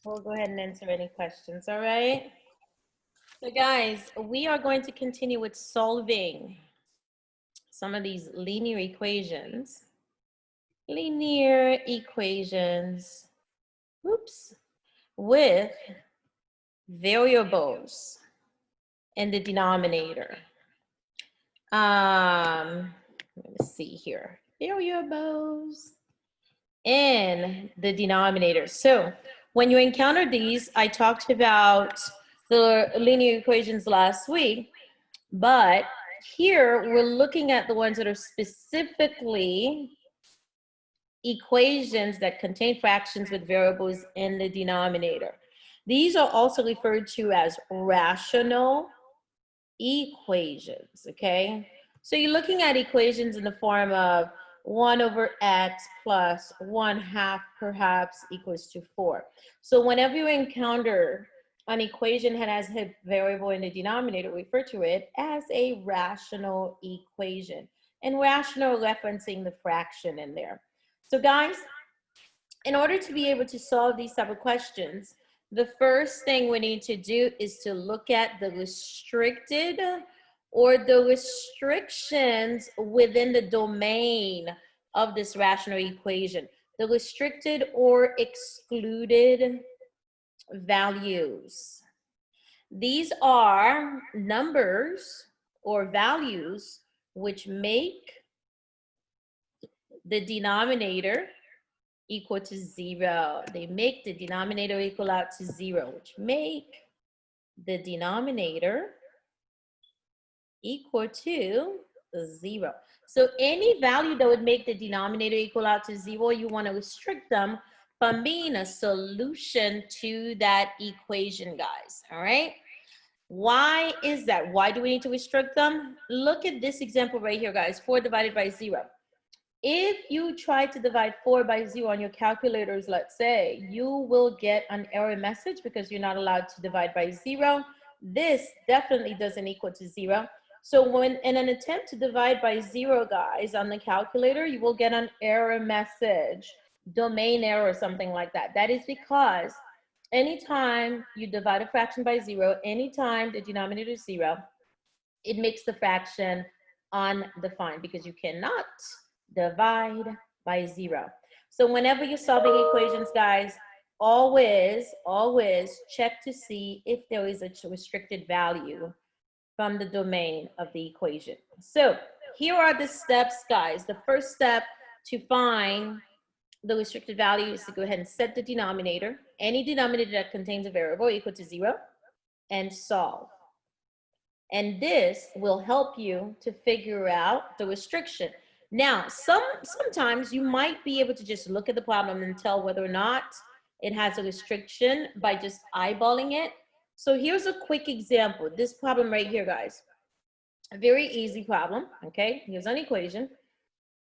we'll go ahead and answer any questions, all right? So guys, we are going to continue with solving some of these linear equations. Oops, with variables in the denominator. Let me see here. Variables in the denominator. So when you encounter these, I talked about the linear equations last week, but here we're looking at the ones that are specifically equations that contain fractions with variables in the denominator. These are also referred to as rational equations, okay? So you're looking at equations in the form of 1 over x plus 1/2 perhaps equals to 4. So whenever you encounter an equation that has a variable in the denominator, refer to it as a rational equation. And rational referencing the fraction in there. So guys, in order to be able to solve these type of questions, the first thing we need to do is to look at the restricted or the restrictions within the domain of this rational equation. The restricted or excluded values. These are numbers or values which make the denominator equal to 0. They make the denominator equal out to 0, which make the denominator equal to 0. So any value that would make the denominator equal out to 0, you want to restrict them from being a solution to that equation, guys. All right? Why is that? Why do we need to restrict them? Look at this example right here, guys. 4 divided by 0. If you try to divide 4 by 0 on your calculators, let's say, you will get an error message because you're not allowed to divide by 0. This definitely doesn't equal to 0. So when in an attempt to divide by 0, guys, on the calculator, you will get an error message, domain error or something like that. That is because anytime you divide a fraction by 0, anytime the denominator is 0, it makes the fraction undefined because you cannot divide by 0. So whenever you're solving equations, guys, always check to see if there is a restricted value from the domain of the equation. So here are the steps, guys. The first step to find the restricted value is to go ahead and set the denominator, any denominator that contains a variable equal to 0, and solve. And this will help you to figure out the restriction. Now, sometimes you might be able to just look at the problem and tell whether or not it has a restriction by just eyeballing it. So here's a quick example. This problem right here, guys. A very easy problem, okay? Here's an equation.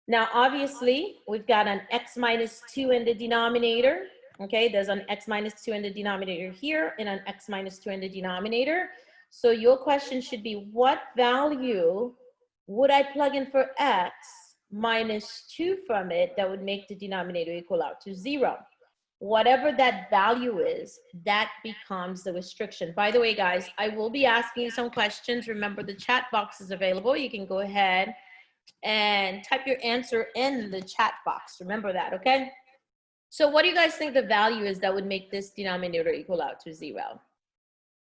Now, obviously, we've got an x minus 2 in the denominator, okay? There's an x minus 2 in the denominator here and an x minus 2 in the denominator. So your question should be, what value would I plug in for x minus 2 from it that would make the denominator equal out to 0? Whatever that value is, that becomes the restriction. By the way, guys, I will be asking you some questions. Remember, the chat box is available. You can go ahead and type your answer in the chat box. Remember that, okay? So what do you guys think the value is that would make this denominator equal out to 0?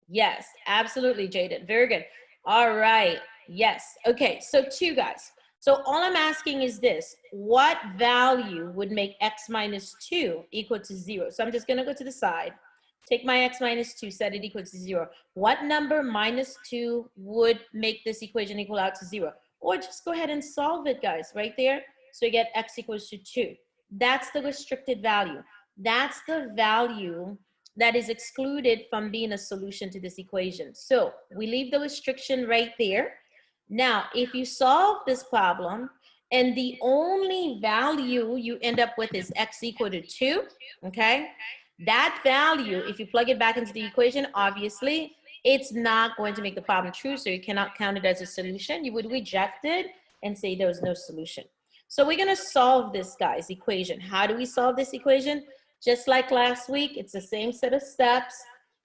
Yes, absolutely, Jaden. Very good. All right. Yes. Okay, so 2, guys. So all I'm asking is this. What value would make x minus 2 equal to 0? So I'm just going to go to the side, take my x minus 2, set it equal to 0. What number minus 2 would make this equation equal out to 0? Or just go ahead and solve it, guys, right there. So you get x equals to 2. That's the restricted value. That's the value that is excluded from being a solution to this equation. So we leave the restriction right there. Now, if you solve this problem and the only value you end up with is x equal to 2, okay? That value, if you plug it back into the equation, obviously, it's not going to make the problem true, so you cannot count it as a solution. You would reject it and say there was no solution. So we're going to solve this, guys, equation. How do we solve this equation? Just like last week, it's the same set of steps.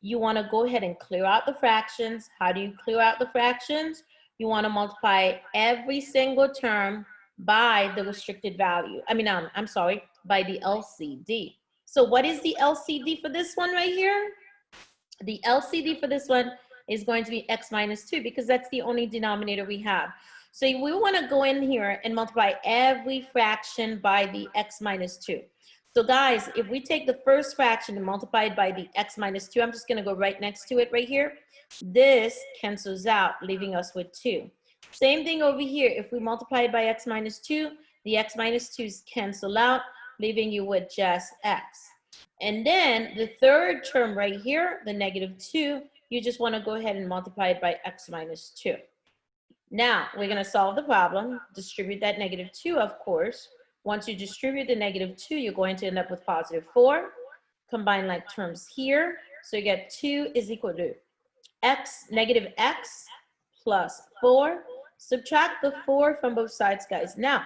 You want to go ahead and clear out the fractions. How do you clear out the fractions? You want to multiply every single term by the restricted value. I'm sorry, by the LCD. So what is the LCD for this one right here? The LCD for this one is going to be x minus 2 because that's the only denominator we have. So we want to go in here and multiply every fraction by the x minus 2. So guys, if we take the first fraction and multiply it by the x minus 2, I'm just going to go right next to it right here. This cancels out, leaving us with 2. Same thing over here. If we multiply it by x minus 2, the x minus 2's cancel out, leaving you with just x. And then the third term right here, the negative 2, you just want to go ahead and multiply it by x minus 2. Now, we're going to solve the problem, distribute that negative 2, of course. Once you distribute the negative 2, you're going to end up with positive 4. Combine like terms here. So you get 2 is equal to negative x plus 4. Subtract the 4 from both sides, guys. Now,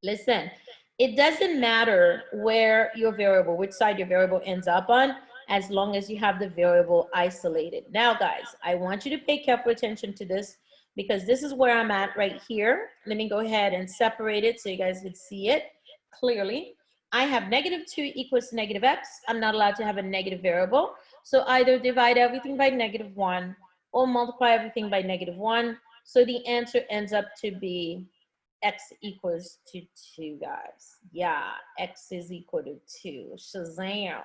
listen. It doesn't matter where your variable, which side your variable ends up on, as long as you have the variable isolated. Now, guys, I want you to pay careful attention to this because this is where I'm at right here. Let me go ahead and separate it so you guys can see it clearly. I have negative 2 equals to negative x. I'm not allowed to have a negative variable. So either divide everything by negative 1 or multiply everything by negative 1. So the answer ends up to be x equals to 2, guys. Yeah, x is equal to 2. Shazam.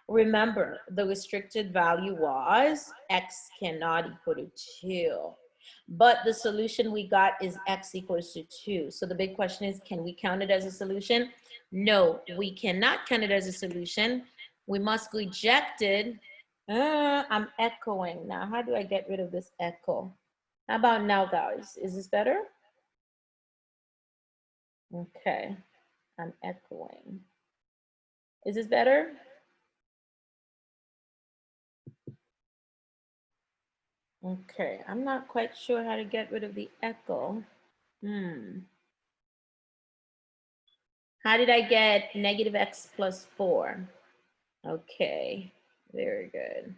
Remember, the restricted value was x cannot equal to 2. But the solution we got is x equals to 2. So the big question is, can we count it as a solution? No, we cannot count it as a solution. We must reject it. I'm echoing now. How do I get rid of this echo? How about now, guys? Is this better? Okay, I'm echoing. Is this better? Okay, I'm not quite sure how to get rid of the echo. How did I get negative x plus 4? Okay, very good.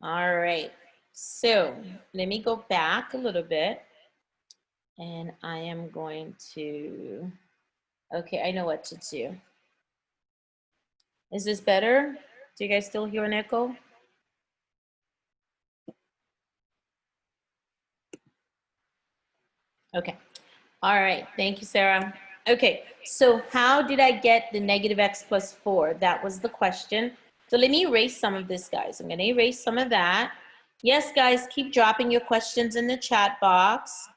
All right, so let me go back a little bit. And I am going to, okay, I know what to do. Is this better? Do you guys still hear an echo? Okay. All right. Thank you, Sarah. Okay. So how did I get the negative x plus 4? That was the question. So let me erase some of this, guys. I'm going to erase some of that. Yes, guys, keep dropping your questions in the chat box.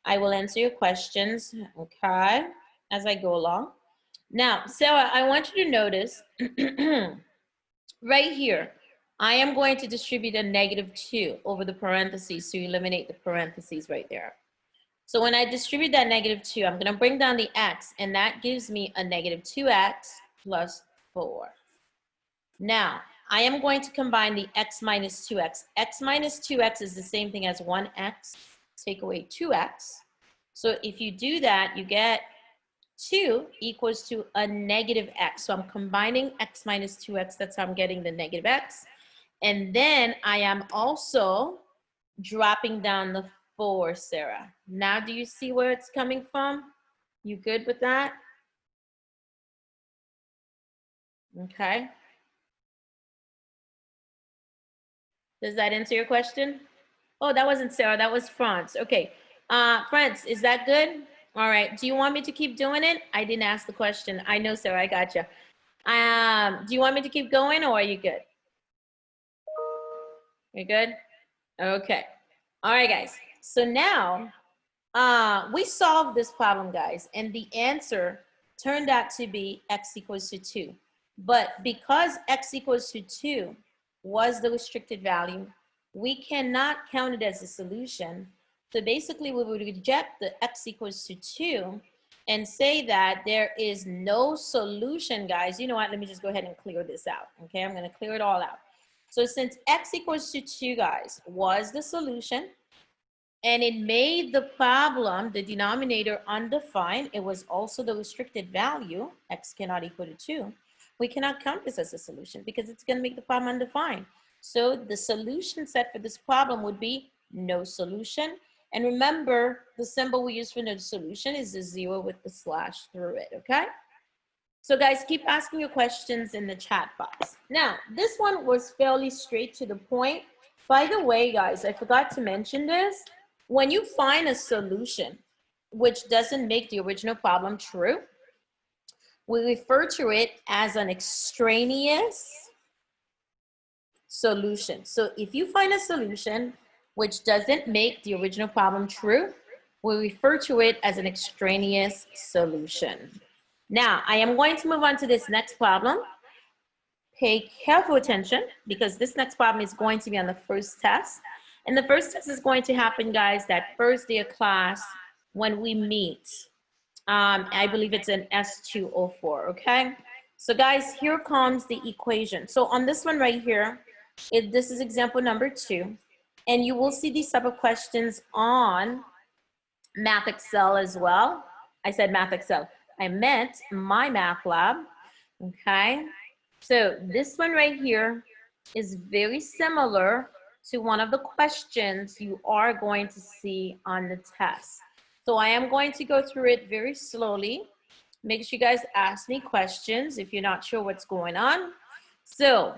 I will answer your questions, okay, as I go along. Now, Sarah, I want you to notice right here, I am going to distribute a negative 2 over the parentheses to eliminate the parentheses right there. So when I distribute that negative 2, I'm going to bring down the x, and that gives me a negative 2x plus 4. Now, I am going to combine the x minus 2x. X minus 2x is the same thing as 1x, take away 2x. So if you do that, you get 2 equals to a negative x. So I'm combining x minus 2x. That's how I'm getting the negative x. And then I am also dropping down the 4, Sarah. Now do you see where it's coming from? You good with that? Okay. Does that answer your question? Oh, that wasn't Sarah. That was France. Okay. France, is that good? All right. Do you want me to keep doing it? I didn't ask the question. I know, Sarah. I got you. Do you want me to keep going or are you good? You're good? Okay. All right, guys. So now we solved this problem, guys, and the answer turned out to be x equals to 2. But because x equals to 2 was the restricted value, we cannot count it as a solution. So basically, we would reject the x equals to 2 and say that there is no solution, guys. You know what? Let me just go ahead and clear this out. Okay, I'm going to clear it all out. So since x equals to 2, guys, was the solution, And it made the problem, the denominator, undefined. It was also the restricted value, x cannot equal to 2. We cannot count this as a solution because it's going to make the problem undefined. So the solution set for this problem would be no solution. And remember, the symbol we use for no solution is the 0 with the slash through it, okay? So guys, keep asking your questions in the chat box. Now, this one was fairly straight to the point. By the way, guys, I forgot to mention this. When you find a solution which doesn't make the original problem true, we refer to it as an extraneous solution. So if you find a solution which doesn't make the original problem true, we refer to it as an extraneous solution. Now, I am going to move on to this next problem. Pay careful attention because this next problem is going to be on the first test. And the first test is going to happen, guys, that first day of class when we meet. I believe it's an S204, okay? So guys, here comes the equation. So on this one right here, this is example number 2. And you will see these type of questions on Math Excel as well. I said Math Excel. I meant my math lab, okay? So this one right here is very similar to one of the questions you are going to see on the test. So I am going to go through it very slowly. Make sure you guys ask me questions if you're not sure what's going on. So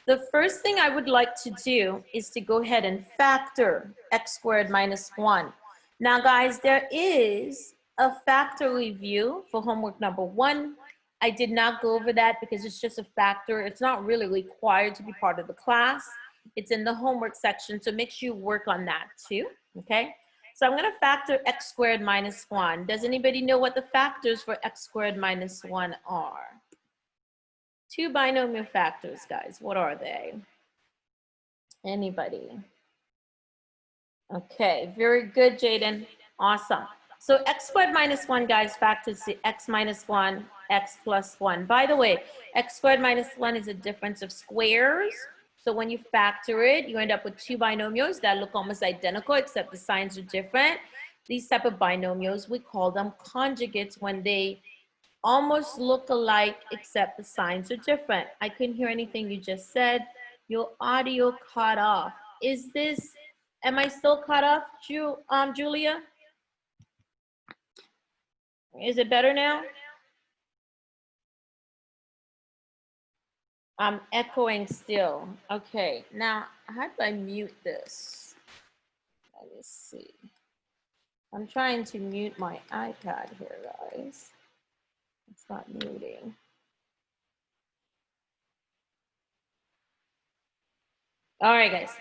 the first thing I would like to do is to go ahead and factor x squared minus 1. Now guys, there is a factor review for homework number 1. I did not go over that because it's just a factor. It's not really required to be part of the class. It's in the homework section, so make sure you work on that too, okay? So I'm gonna factor x squared minus 1. Does anybody know what the factors for x squared minus 1 are? 2 binomial factors, guys. What are they? Anybody? Okay, very good, Jaden. Awesome. So x squared minus 1, guys, factors to x minus 1, x plus 1. By the way, x squared minus 1 is a difference of squares. So when you factor it, you end up with 2 binomials that look almost identical, except the signs are different. These type of binomials, we call them conjugates when they almost look alike, except the signs are different. I couldn't hear anything you just said. Your audio cut off. Am I still cut off, Julia? Is it better now? I'm echoing still. Okay, now how do I mute this? Let me see. I'm trying to mute my iPad here, guys. It's not muting. All right, guys.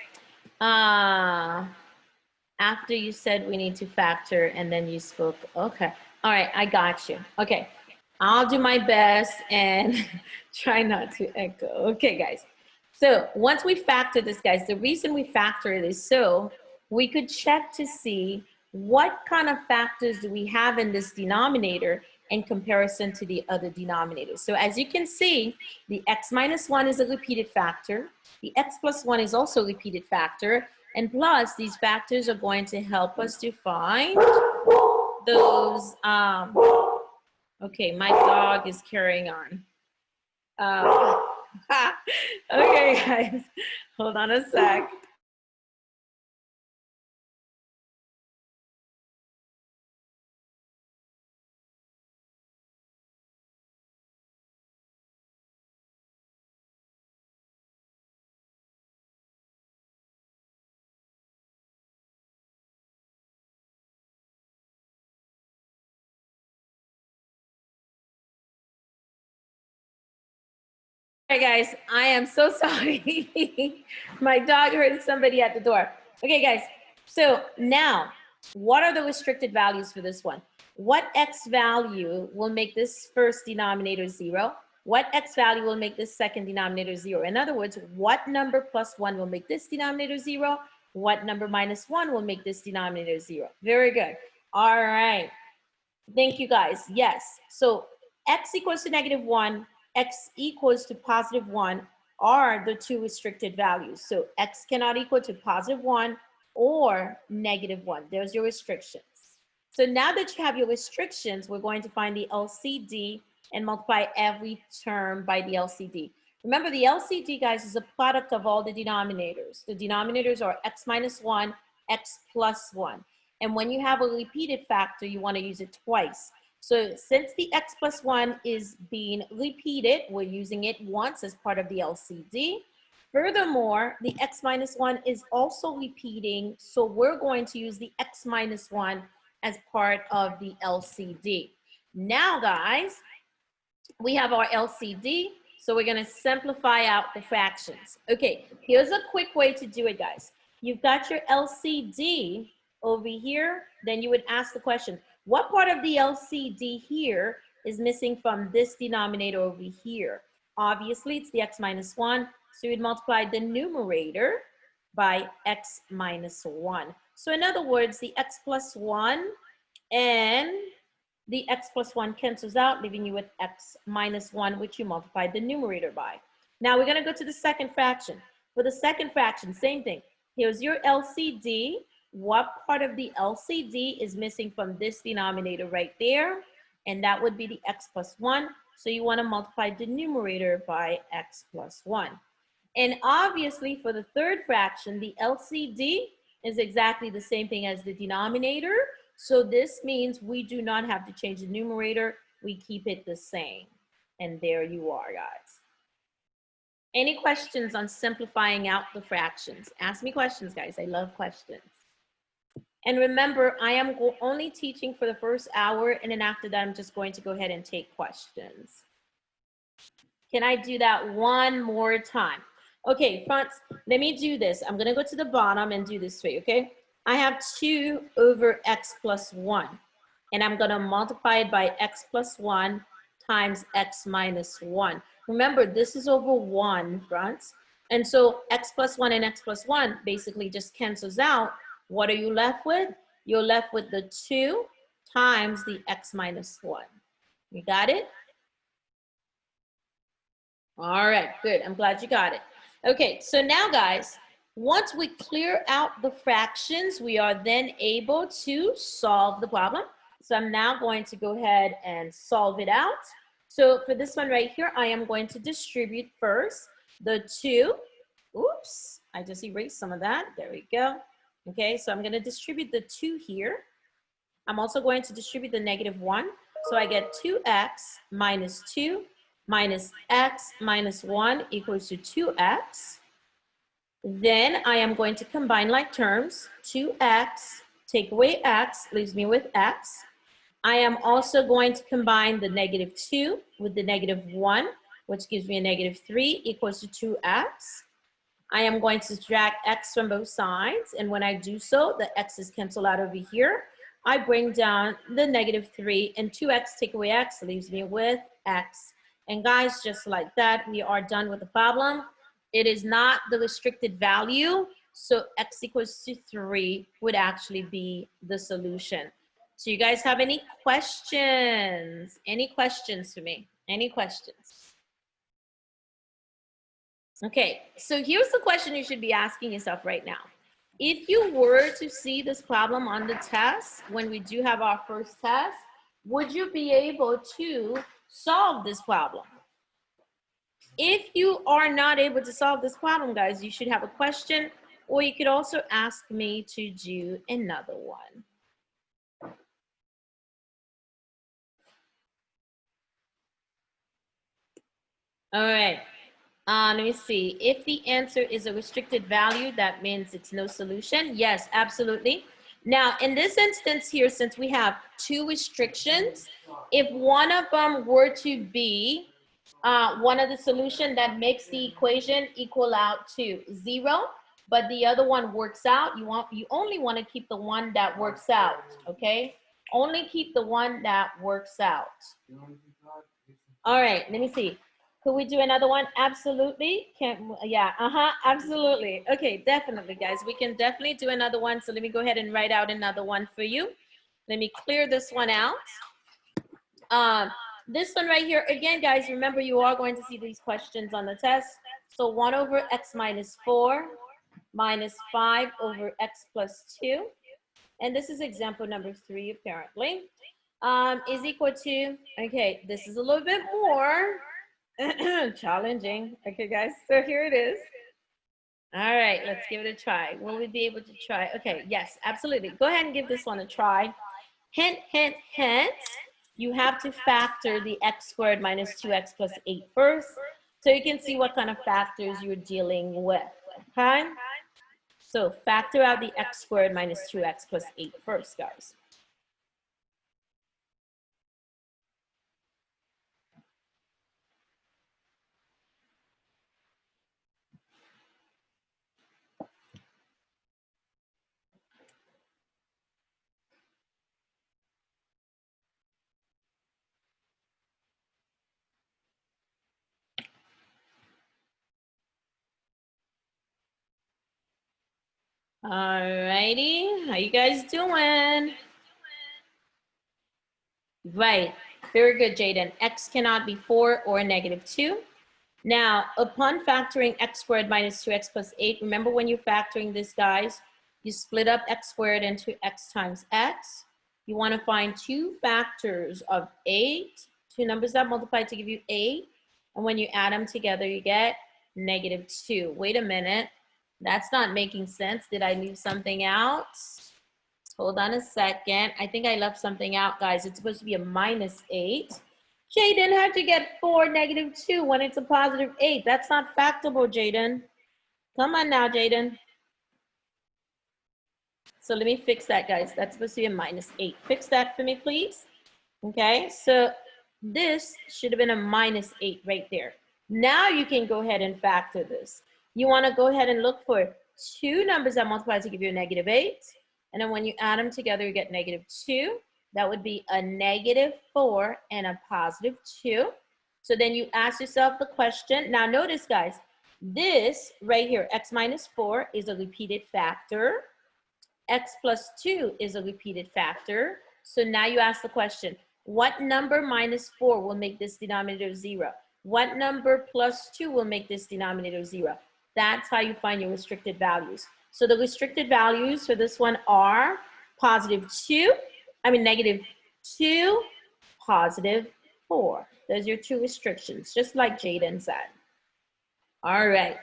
After you said we need to factor and then you spoke, okay. All right, I got you. Okay, I'll do my best and try not to echo. Okay, guys. So once we factor this, guys, the reason we factor it is so we could check to see what kind of factors do we have in this denominator in comparison to the other denominators. So as you can see, the x minus 1 is a repeated factor. The x plus 1 is also a repeated factor. And plus, these factors are going to help us to find those, okay, my dog is carrying on. Okay, guys, hold on a sec. Hey guys, I am so sorry. My dog heard somebody at the door. Okay, guys, so now what are the restricted values for this one? What x value will make this first denominator 0? What x value will make this second denominator 0? In other words, what number plus 1 will make this denominator 0? What number minus 1 will make this denominator 0? Very good. All right. Thank you, guys. Yes. So x equals to -1, x equals to +1 are the two restricted values. So x cannot equal to +1 or -1. There's your restrictions. So now that you have your restrictions, we're going to find the LCD and multiply every term by the LCD. Remember, the LCD, guys, is a product of all the denominators. The denominators are x minus 1, x plus 1. And when you have a repeated factor, you want to use it twice. So since the x plus 1 is being repeated, we're using it once as part of the LCD. Furthermore, the x minus 1 is also repeating, so we're going to use the x minus 1 as part of the LCD. Now, guys, we have our LCD, so we're going to simplify out the fractions. Okay, here's a quick way to do it, guys. You've got your LCD over here, then you would ask the question, what part of the LCD here is missing from this denominator over here? Obviously, it's the x minus 1, so you'd multiply the numerator by x minus 1. So in other words, the x plus 1 and the x plus 1 cancels out, leaving you with x minus 1, which you multiply the numerator by. Now we're going to go to the second fraction. For the second fraction, same thing. Here's your LCD. What part of the LCD is missing from this denominator right there? And that would be the x plus 1. So you want to multiply the numerator by x plus 1. And obviously, for the third fraction, the LCD is exactly the same thing as the denominator. So this means we do not have to change the numerator. We keep it the same. And there you are, guys. Any questions on simplifying out the fractions? Ask me questions, guys. I love questions. And remember, I am only teaching for the first hour, and then after that, I'm just going to go ahead and take questions. Can I do that one more time? Okay, fronts, let me do this. I'm going to go to the bottom and do this for you, okay? I have 2 over x plus 1, and I'm going to multiply it by x plus 1 times x minus 1. Remember, this is over 1, fronts. And so x plus 1 and x plus 1 basically just cancels out. What are you left with? You're left with the 2 times the x minus 1. You got it? All right, good. I'm glad you got it. Okay, so now, guys, once we clear out the fractions, we are then able to solve the problem. So I'm now going to go ahead and solve it out. So for this one right here, I am going to distribute first the 2. Oops, I just erased some of that. There we go. Okay, so I'm going to distribute the 2 here. I'm also going to distribute the -1. So I get 2x minus 2 minus x minus 1 equals to 2x. Then I am going to combine like terms. 2x, take away x, leaves me with x. I am also going to combine the -2 with the -1, which gives me a -3 equals to 2x. I am going to subtract x from both sides, and when I do so, the x's cancel out over here. I bring down the -3, and 2x take away x leaves me with x. And guys, just like that, we are done with the problem. It is not the restricted value, so x equals to 3 would actually be the solution. So you guys have any questions? Any questions for me? Any questions? Okay, so here's the question you should be asking yourself right now. If you were to see this problem on the test, when we do have our first test, would you be able to solve this problem? If you are not able to solve this problem, guys, you should have a question, or you could also ask me to do another one. All right. Let me see. If the answer is a restricted value, that means it's no solution. Yes, absolutely. Now, in this instance here, since we have 2 restrictions, if one of them were to be one of the solution that makes the equation equal out to 0, but the other one works out, you only want to keep the one that works out, okay? Only keep the one that works out. All right, let me see. Could we do another one? Absolutely. Absolutely. Okay, definitely, guys. We can definitely do another one. So let me go ahead and write out another one for you. Let me clear this one out. This one right here, again, guys, remember you are going to see these questions on the test. So 1 over x minus 4 minus 5 over x plus 2. And this is example number 3, apparently, is equal to, okay, this is a little bit more challenging. Okay, guys, so here it is. All right, let's give it a try. Will we be able to try? Okay, yes, absolutely. Go ahead and give this one a try. Hint, hint, hint. You have to factor the x squared minus 2x plus 8 first, so you can see what kind of factors you're dealing with, okay? So factor out the x squared minus 2x plus 8 first, guys. All righty, how you guys doing? Right, very good, Jaden. X cannot be 4 or negative 2. Now, upon factoring x squared minus 2x plus 8, remember when you're factoring this, guys, you split up x squared into x times x. You want to find two factors of 8, two numbers that multiply to give you 8. And when you add them together, you get negative 2. Wait a minute. That's not making sense. Did I leave something out? Hold on a second. I think I left something out, guys. It's supposed to be a minus 8. Jaden, how'd you get 4, negative 2 when it's a positive 8? That's not factorable, Jaden. Come on now, Jaden. So let me fix that, guys. That's supposed to be a minus 8. Fix that for me, please. Okay, so this should have been a minus 8 right there. Now you can go ahead and factor this. You want to go ahead and look for two numbers that multiply to give you a negative 8. And then when you add them together, you get negative 2. That would be a negative 4 and a positive 2. So then you ask yourself the question. Now notice, guys, this right here, x minus 4 is a repeated factor. X plus 2 is a repeated factor. So now you ask the question, what number minus 4 will make this denominator 0? What number plus 2 will make this denominator 0? That's how you find your restricted values. So the restricted values for this one are negative 2, positive 4. Those are your two restrictions, just like Jaden said. All right.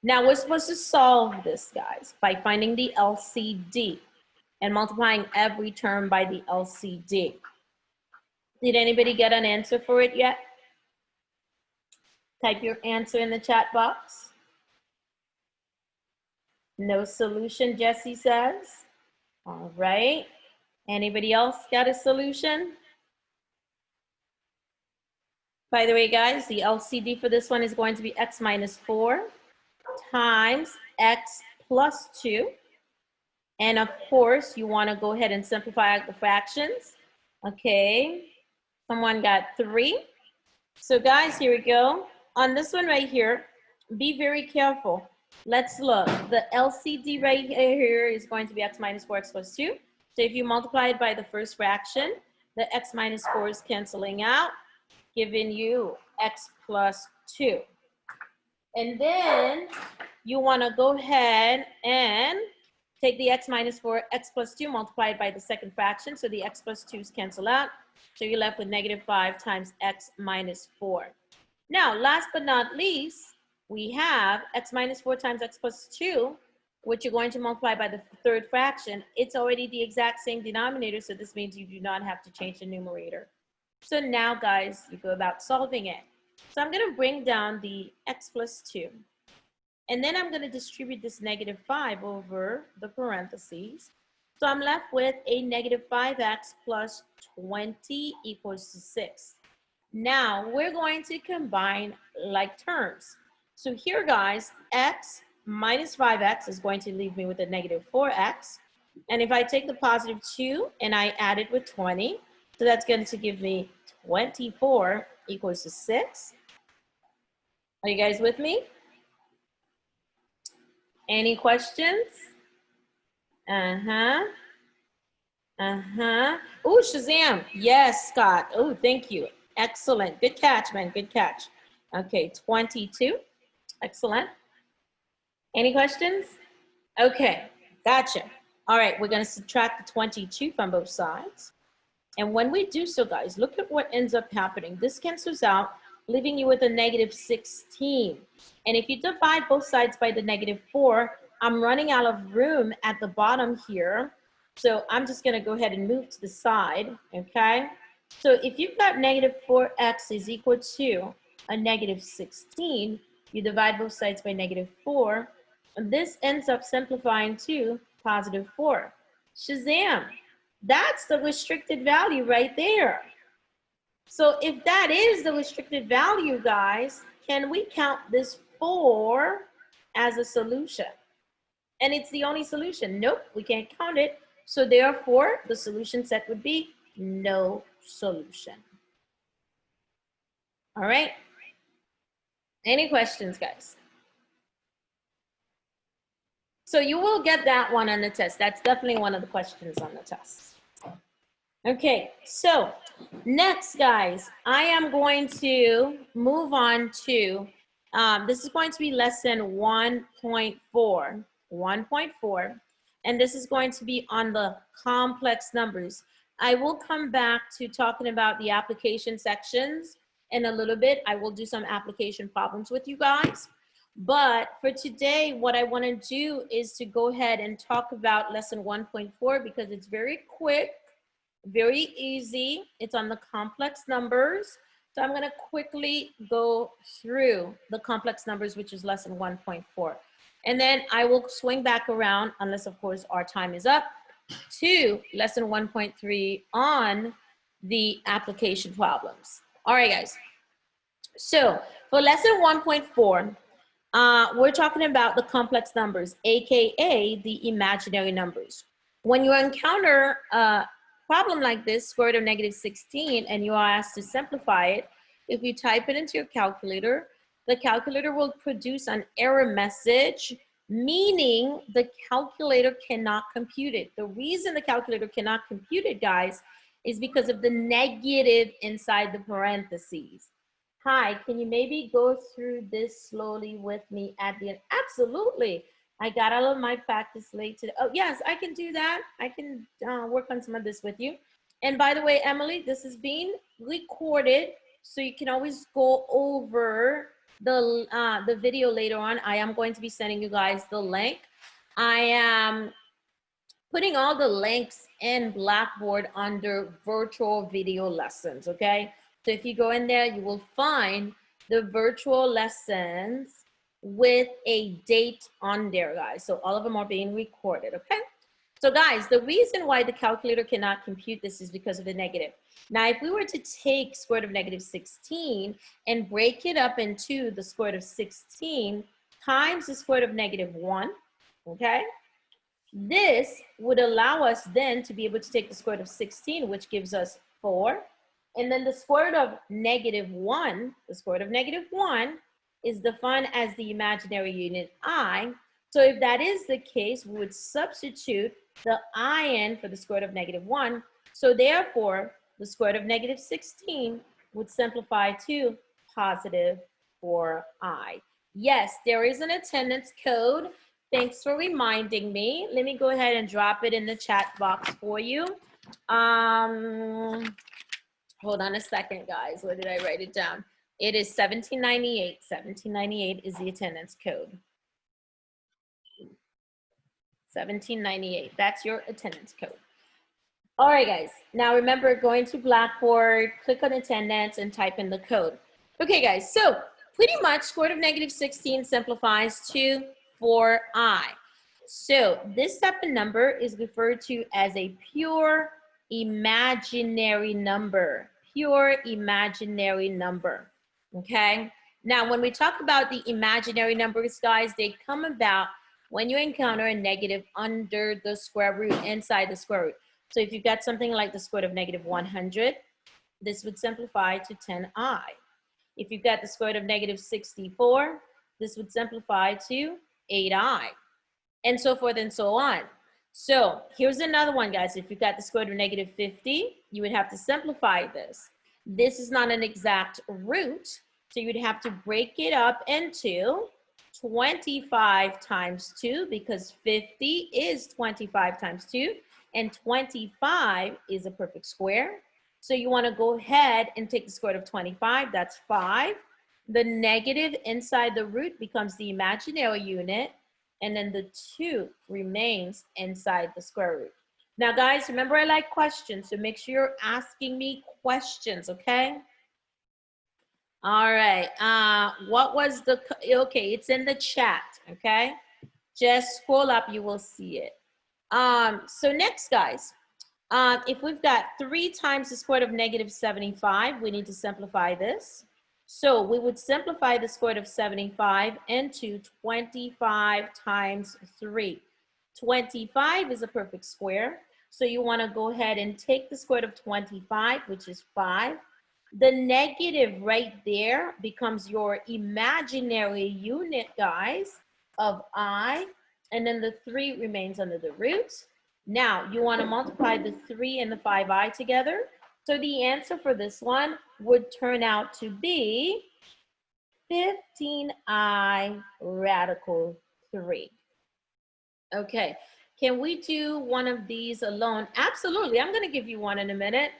Now we're supposed to solve this, guys, by finding the LCD and multiplying every term by the LCD. Did anybody get an answer for it yet? Type your answer in the chat box. No solution, Jesse says. All right. Anybody else got a solution? By the way, guys, the LCD for this one is going to be x minus 4 times x plus 2. And of course, you want to go ahead and simplify out the fractions. Okay. Someone got 3. So guys, here we go. On this one right here, be very careful. Let's look. The LCD right here is going to be x minus 4, x plus 2. So if you multiply it by the first fraction, the x minus 4 is canceling out, giving you x plus 2. And then you want to go ahead and take the x minus 4, x plus 2, multiplied by the second fraction. So the x plus 2's cancel out. So you're left with negative 5 times x minus 4. Now, last but not least, we have x minus 4 times x plus 2, which you're going to multiply by the third fraction. It's already the exact same denominator, so this means you do not have to change the numerator. So now, guys, you go about solving it. So I'm going to bring down the x plus 2. And then I'm going to distribute this negative 5 over the parentheses. So I'm left with a negative 5x plus 20 equals to 6. Now we're going to combine like terms. So here, guys, x minus 5x is going to leave me with a negative 4x. And if I take the positive 2 and I add it with 20, so that's going to give me 24 equals to 6. Are you guys with me? Any questions? Oh, Shazam. Yes, Scott. Oh, thank you. Excellent. Good catch, man. Good catch. Okay, 22. Excellent. Any questions? Okay, gotcha. All right, we're going to subtract the 22 from both sides. And when we do so, guys, look at what ends up happening. This cancels out, leaving you with a negative 16. And if you divide both sides by the negative 4, I'm running out of room at the bottom here. So I'm just going to go ahead and move to the side, okay? So if you've got negative 4x is equal to a negative 16, you divide both sides by negative 4, and this ends up simplifying to positive 4. Shazam! That's the restricted value right there. So if that is the restricted value, guys, can we count this 4 as a solution? And it's the only solution. Nope, we can't count it. So therefore, the solution set would be no solution. All right. Any questions, guys? So you will get that one on the test. That's definitely one of the questions on the test. Okay, so next, guys, I am going to move on to, this is going to be lesson 1.4, and this is going to be on the complex numbers. I will come back to talking about the application sections in a little bit. I will do some application problems with you guys. But for today, what I want to do is to go ahead and talk about lesson 1.4 because it's very quick. Very easy. It's on the complex numbers. So I'm going to quickly go through the complex numbers, which is lesson 1.4. And then I will swing back around, unless of course our time is up, to lesson 1.3 on the application problems. All right, guys. So for lesson 1.4, we're talking about the complex numbers, AKA the imaginary numbers. When you encounter problem like this, square root of negative 16, and you are asked to simplify it, if you type it into your calculator, the calculator will produce an error message, meaning the calculator cannot compute it. The reason the calculator cannot compute it, guys, is because of the negative inside the parentheses. Hi, can you maybe go through this slowly with me at the end? Absolutely. I got all of my practice late today. Oh, yes, I can do that. I can work on some of this with you. And by the way, Emily, this is being recorded, so you can always go over the video later on. I am going to be sending you guys the link. I am putting all the links in Blackboard under virtual video lessons, okay? So if you go in there, you will find the virtual lessons with a date on there, guys. So all of them are being recorded, okay? So guys, the reason why the calculator cannot compute this is because of the negative. Now, if we were to take square root of negative 16 and break it up into the square root of 16 times the square root of negative 1, okay? This would allow us then to be able to take the square root of 16, which gives us 4. And then the square root of negative 1, the square root of negative 1 is defined as the imaginary unit I. So if that is the case, we would substitute the in for the square root of negative 1. So therefore, the square root of negative 16 would simplify to positive 4i. Yes, there is an attendance code. Thanks for reminding me. Let me go ahead and drop it in the chat box for you. Hold on a second, guys. Where did I write it down? It is 1798. 1798 is the attendance code. 1798. That's your attendance code. All right, guys. Now remember, going to Blackboard, click on attendance, and type in the code. Okay, guys. So pretty much, square root of negative 16 simplifies to 4i. So this type of number is referred to as a pure imaginary number. Pure imaginary number. Okay. Now, when we talk about the imaginary numbers, guys, they come about when you encounter a negative under the square root, inside the square root. So if you've got something like the square root of negative 100, this would simplify to 10i. If you've got the square root of negative 64, this would simplify to 8i, and so forth and so on. So here's another one, guys. If you've got the square root of negative 50, you would have to simplify this. This is not an exact root, so you would have to break it up into 25 times 2, because 50 is 25 times 2, and 25 is a perfect square. So you want to go ahead and take the square root of 25. That's 5. The negative inside the root becomes the imaginary unit, and then the 2 remains inside the square root. Now, guys, remember I like questions, so make sure you're asking me questions, okay? All right. What was the, okay, it's in the chat, okay? Just scroll up, you will see it. So next, guys, if we've got 3 times the square root of negative 75, we need to simplify this. So we would simplify the square root of 75 into 25 times 3. 25 is a perfect square. So you want to go ahead and take the square root of 25, which is 5. The negative right there becomes your imaginary unit, guys, of I. And then the 3 remains under the root. Now, you want to multiply the 3 and the 5i together. So the answer for this one would turn out to be 15i radical 3. Okay, can we do one of these alone? Absolutely, I'm going to give you one in a minute.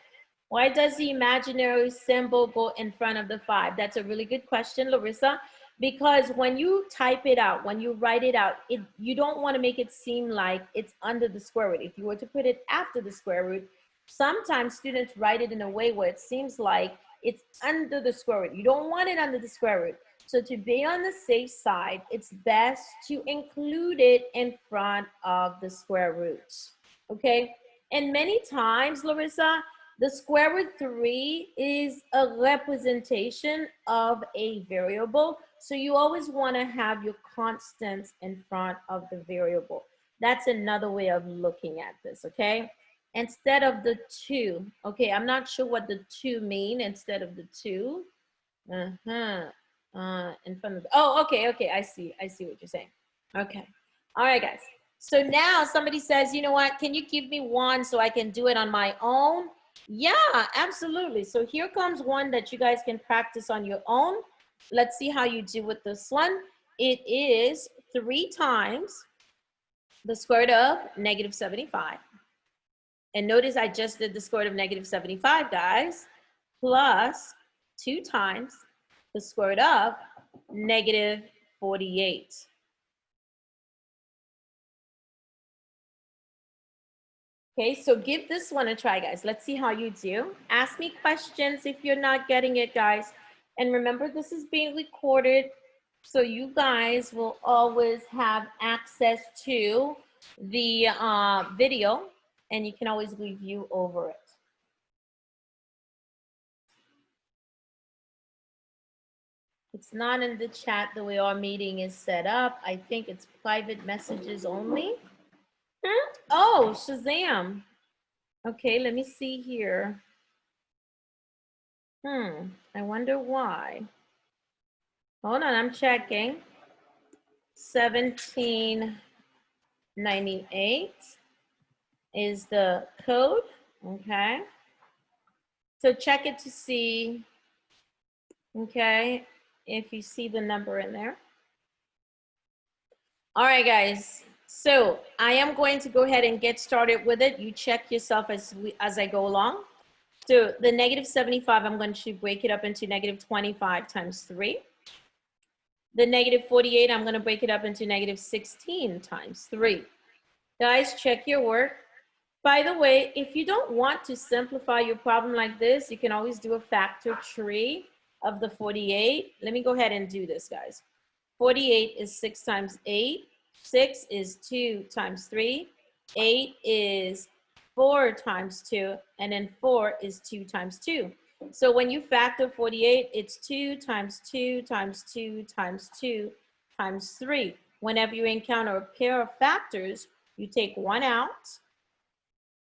Why does the imaginary symbol go in front of the 5? That's a really good question, Larissa, because when you type it out, when you write it out, you don't want to make it seem like it's under the square root. If you were to put it after the square root, sometimes students write it in a way where it seems like it's under the square root. You don't want it under the square root. So to be on the safe side, it's best to include it in front of the square root, okay? And many times, Larissa, the square root 3 is a representation of a variable. So you always want to have your constants in front of the variable. That's another way of looking at this, okay? Instead of the 2, okay, I'm not sure what the 2 mean instead of the 2. In front of the, oh, okay, I see what you're saying. Okay, all right, guys. So now somebody says, you know what, can you give me one so I can do it on my own? Yeah, absolutely. So here comes one that you guys can practice on your own. Let's see how you do with this one. It is 3 times the square root of negative 75. And notice I just did the square root of negative 75, guys, plus 2 times the square root of negative 48. Okay, so give this one a try, guys. Let's see how you do. Ask me questions if you're not getting it, guys. And remember, this is being recorded, so you guys will always have access to the video, and you can always review over it. It's not in the chat the way our meeting is set up. I think it's private messages only. Oh, Shazam. Okay, let me see here. I wonder why. Hold on, I'm checking. 1798 is the code, okay? So check it to see, okay, if you see the number in there. All right, guys. So I am going to go ahead and get started with it. You check yourself as I go along. So the negative 75, I'm going to break it up into negative 25 times 3. The negative 48, I'm going to break it up into negative 16 times 3. Guys, check your work. By the way, if you don't want to simplify your problem like this, you can always do a factor tree of the 48. Let me go ahead and do this, guys. 48 is 6 times 8. 6 is 2 times 3. 8 is 4 times 2. And then 4 is 2 times 2. So when you factor 48, it's 2 times 2 times 2 times 2 times 3. Whenever you encounter a pair of factors, you take one out.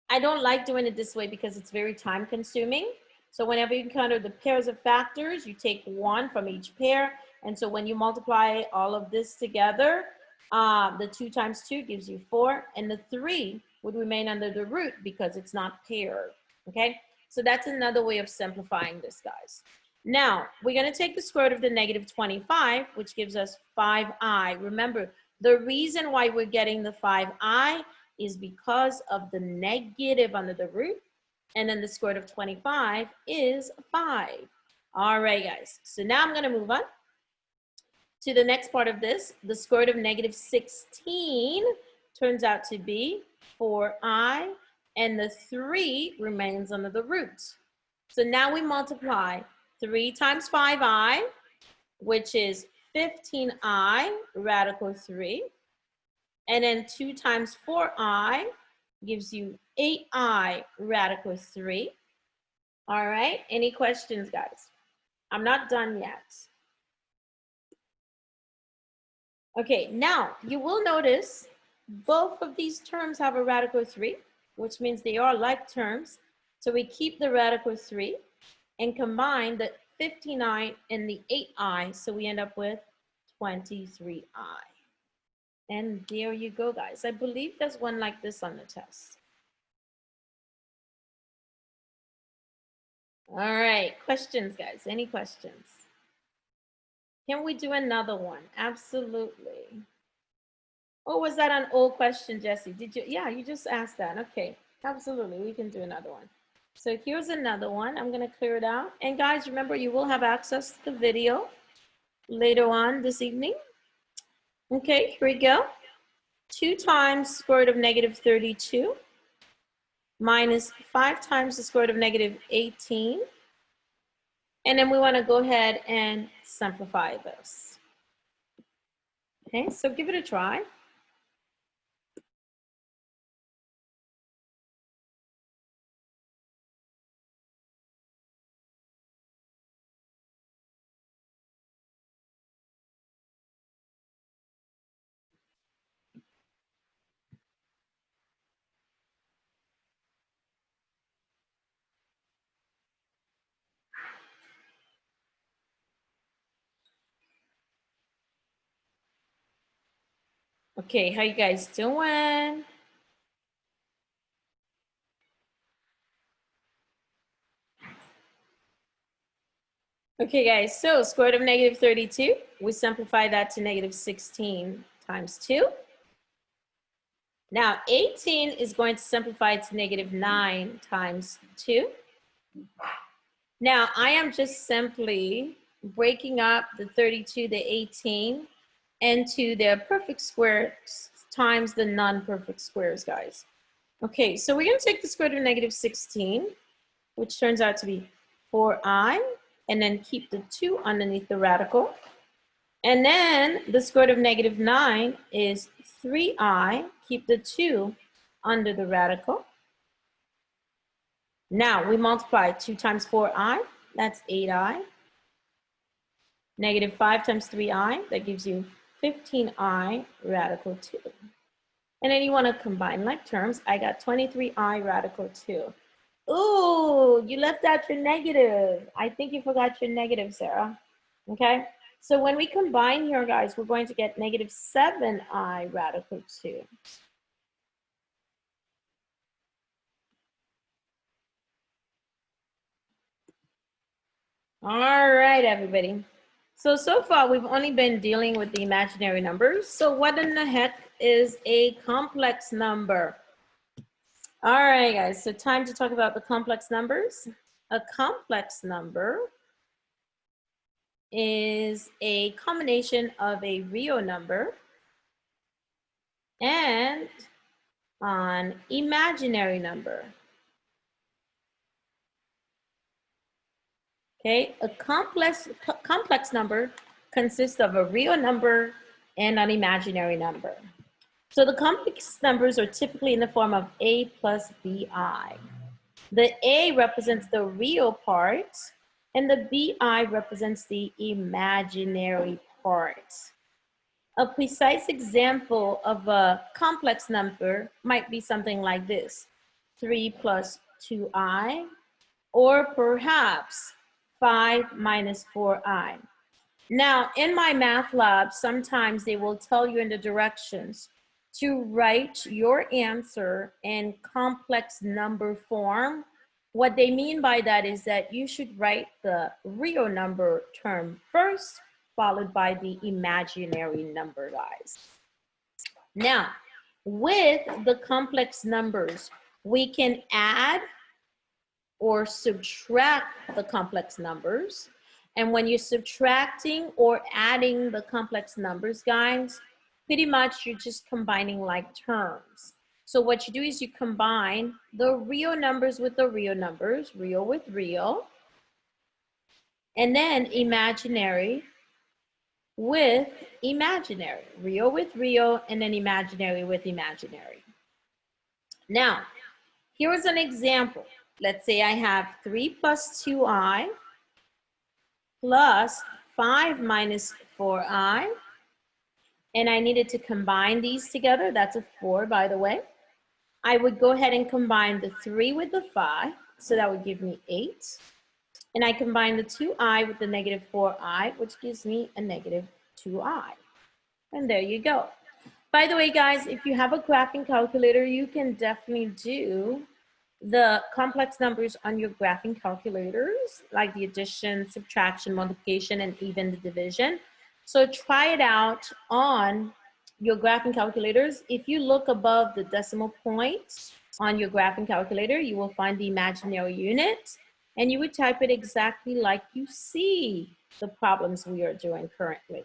I don't like doing it this way because it's very time consuming. So whenever you encounter the pairs of factors, you take one from each pair. And so when you multiply all of this together, the 2 times 2 gives you 4, and the 3 would remain under the root because it's not paired, okay? So that's another way of simplifying this, guys. Now, we're going to take the square root of the negative 25, which gives us 5i. Remember, the reason why we're getting the 5i is because of the negative under the root, and then the square root of 25 is 5. All right, guys. So now I'm going to move on to the next part of this. The square root of negative 16 turns out to be 4i, and the 3 remains under the root. So now we multiply 3 times 5i, which is 15i radical 3. And then 2 times 4i gives you 8i radical 3. All right, any questions, guys? I'm not done yet. Okay, now you will notice both of these terms have a radical 3, which means they are like terms. So we keep the radical 3 and combine the 15i and the 8i, so we end up with 23i. And there you go, guys. I believe there's one like this on the test. All right, questions, guys? Any questions? Can we do another one? Absolutely. Oh, was that an old question, Jesse? Did you? Yeah, you just asked that. Okay, absolutely. We can do another one. So here's another one. I'm going to clear it out. And guys, remember, you will have access to the video later on this evening. Okay, here we go. 2 times square root of negative 32 minus 5 times the square root of negative 18. And then we want to go ahead and simplify this. Okay, so give it a try. Okay, how you guys doing? Okay, guys, so square root of negative 32, we simplify that to negative 16 times 2. Now, 18 is going to simplify to negative 9 times 2. Now, I am just simply breaking up the 32, the 18, into their perfect squares times the non-perfect squares, guys. Okay, so we're going to take the square root of negative 16, which turns out to be 4i, and then keep the 2 underneath the radical. And then the square root of negative 9 is 3i, keep the 2 under the radical. Now we multiply 2 times 4i, that's 8i. Negative 5 times 3i, that gives you 15i radical 2. And then you want to combine like terms. I got 23i radical 2. Ooh, you left out your negative. I think you forgot your negative, Sarah. Okay, so when we combine here, guys, we're going to get negative 7i radical 2. All right, everybody. So far, we've only been dealing with the imaginary numbers. So what in the heck is a complex number? All right, guys, so time to talk about the complex numbers. A complex number is a combination of a real number and an imaginary number. Okay, a complex number consists of a real number and an imaginary number. So the complex numbers are typically in the form of a plus bi. The a represents the real part, and the bi represents the imaginary part. A precise example of a complex number might be something like this: 3 plus 2i, or perhaps 5 minus 4i. Now, in my math lab, sometimes they will tell you in the directions to write your answer in complex number form What they mean by that is that you should write the real number term first, followed by the imaginary number, guys. Now, with the complex numbers, we can add or subtract the complex numbers. And when you're subtracting or adding the complex numbers, guys, pretty much you're just combining like terms. So what you do is you combine the real numbers with the real numbers, real with real, and then imaginary with imaginary, real with real, and then imaginary with imaginary. Now, here is an example. Let's say I have 3 plus 2i plus 5 minus 4i, and I needed to combine these together. That's a 4, by the way. I would go ahead and combine the 3 with the 5, so that would give me 8. And I combine the 2i with the negative 4i, which gives me a negative 2i. And there you go. By the way, guys, if you have a graphing calculator, you can definitely do the complex numbers on your graphing calculators, like the addition, subtraction, multiplication, and even the division. So try it out on your graphing calculators. If you look above the decimal point on your graphing calculator, you will find the imaginary unit, and you would type it exactly like you see the problems we are doing currently.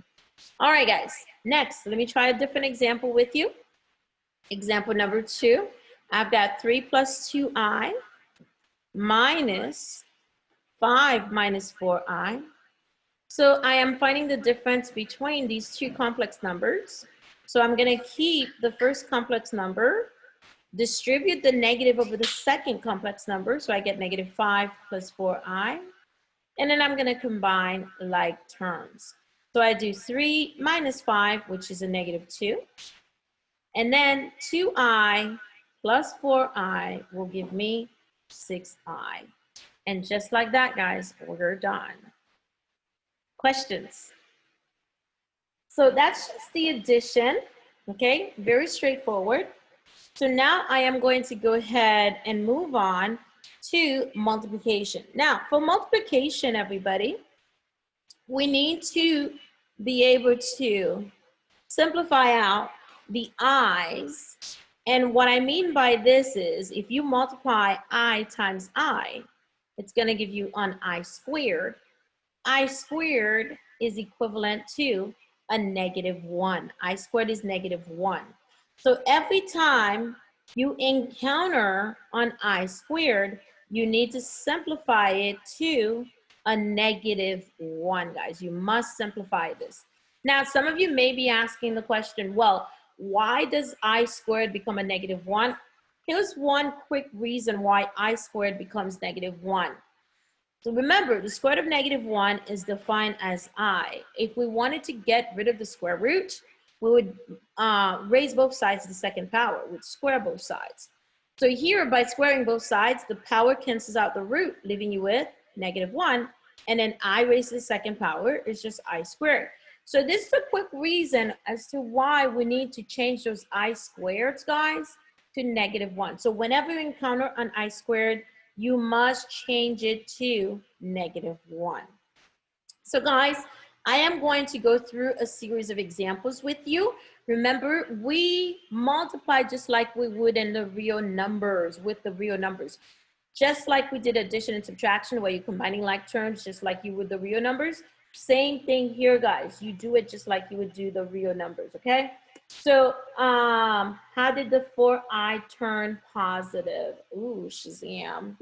All right, guys, next, let me try a different example with you. Example number 2, I've got 3 plus 2i minus 5 minus 4i. So I am finding the difference between these two complex numbers. So I'm going to keep the first complex number, distribute the negative over the second complex number, so I get negative 5 plus 4i, and then I'm going to combine like terms. So I do 3 minus 5, which is a negative 2, and then 2i plus 4i will give me 6i. And just like that, guys, we're done. Questions? So that's just the addition, okay? Very straightforward. So now I am going to go ahead and move on to multiplication. Now, for multiplication, everybody, we need to be able to simplify out the i's. And what I mean by this is if you multiply I times I, it's going to give you an I squared. I squared is equivalent to a negative 1. I squared is negative 1. So every time you encounter an I squared, you need to simplify it to a negative 1, guys. You must simplify this. Now, some of you may be asking the question, well, why does I squared become a negative 1? Here's one quick reason why I squared becomes negative 1. So remember, the square root of negative 1 is defined as I. If we wanted to get rid of the square root, we would raise both sides to the second power. We'd square both sides. So here, by squaring both sides, the power cancels out the root, leaving you with negative 1. And then I raised to the second power is just I squared. So this is a quick reason as to why we need to change those I squareds, guys, to negative 1. So whenever you encounter an I squared, you must change it to negative 1. So guys, I am going to go through a series of examples with you. Remember, we multiply just like we would in the real numbers, with the real numbers. Just like we did addition and subtraction, where you're combining like terms, just like you would the real numbers. Same thing here, guys. You do it just like you would do the real numbers, okay? So how did the 4i turn positive? Ooh, Shazam.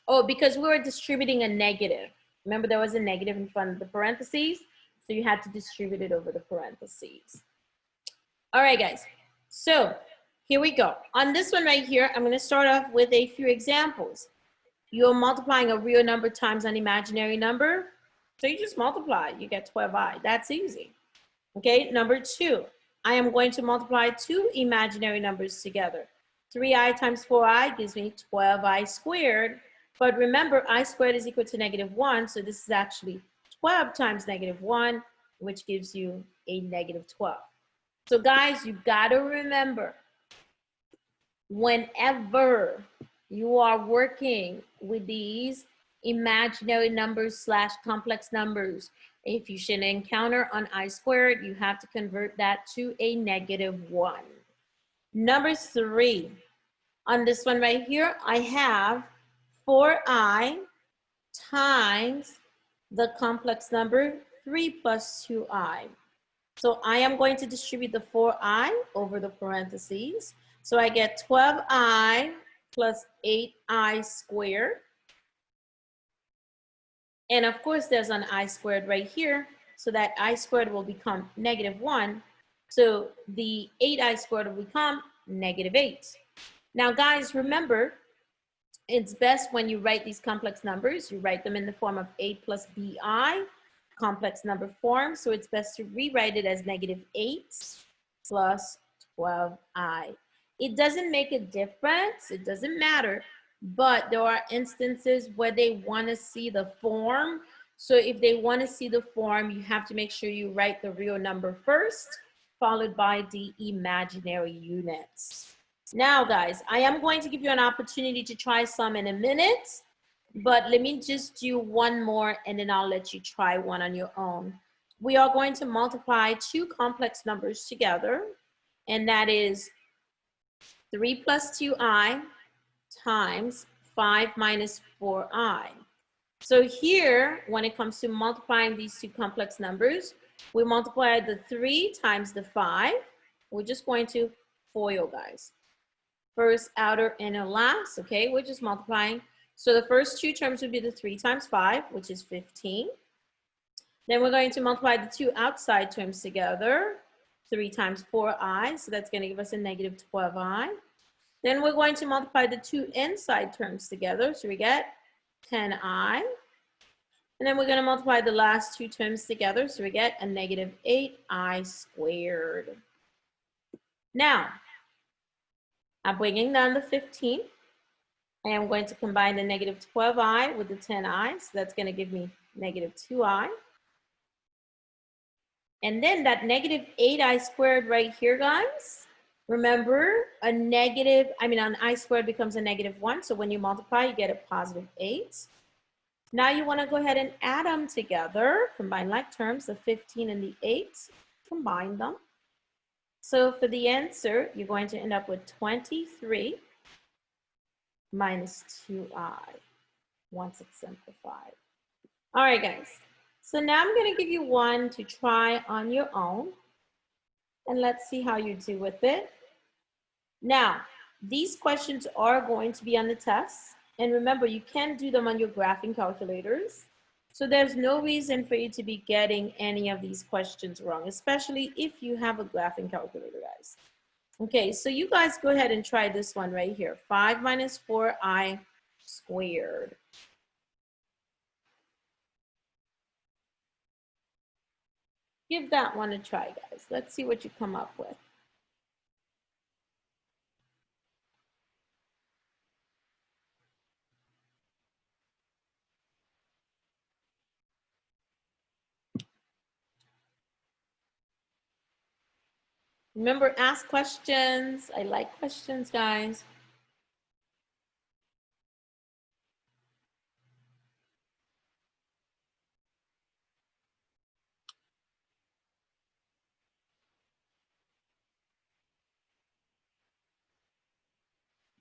Oh, because we were distributing a negative. Remember, there was a negative in front of the parentheses, so you had to distribute it over the parentheses. All right, guys. So here we go. On this one right here, I'm going to start off with a few examples. You're multiplying a real number times an imaginary number. So you just multiply, you get 12i. That's easy. Okay, number 2, I am going to multiply two imaginary numbers together. 3i times 4i gives me 12i squared. But remember, I squared is equal to negative 1. So this is actually 12 times negative 1, which gives you a negative 12. So guys, you got to remember, whenever you are working with these imaginary numbers slash complex numbers. If you should encounter an I squared, you have to convert that to a -1. Number 3, on this one right here, I have 4i times the complex number 3 plus 2i. So I am going to distribute the 4i over the parentheses. So I get 12i plus 8i squared. And of course, there's an I squared right here. So that I squared will become -1. So the 8i squared will become -8. Now, guys, remember, it's best when you write these complex numbers, you write them in the form of 8 plus bi, complex number form. So it's best to rewrite it as -8 plus 12i. It doesn't make a difference. It doesn't matter. But there are instances where they want to see the form. So if they want to see the form, you have to make sure you write the real number first, followed by the imaginary units. Now, guys, I am going to give you an opportunity to try some in a minute, but let me just do one more and then I'll let you try one on your own. We are going to multiply two complex numbers together, and that is 3 plus 2i times 5 minus 4i. So here, when it comes to multiplying these two complex numbers, we multiply the 3 times the 5. We're just going to FOIL, guys. First, outer, inner, last, okay? We're just multiplying. So the first two terms would be the 3 times 5, which is 15. Then we're going to multiply the two outside terms together, 3 times 4i, so that's going to give us a -12i. Then we're going to multiply the two inside terms together, so we get 10i. And then we're going to multiply the last two terms together, so we get a -8i squared. Now, I'm bringing down the 15. I am going to combine the -12i with the 10i, so that's going to give me -2i. And then that -8i squared right here, guys, remember an I squared becomes a -1, so when you multiply, you get a +8. Now you want to go ahead and add them together, combine like terms, the 15 and the 8, combine them. So for the answer, you're going to end up with 23 minus 2i, once it's simplified. All right, guys. So now I'm going to give you one to try on your own, and let's see how you do with it. Now, these questions are going to be on the test, and remember, you can do them on your graphing calculators. So there's no reason for you to be getting any of these questions wrong, especially if you have a graphing calculator, guys. Okay, so you guys go ahead and try this one right here. 5 minus 4i squared. Give that one a try, guys. Let's see what you come up with. Remember, ask questions. I like questions, guys.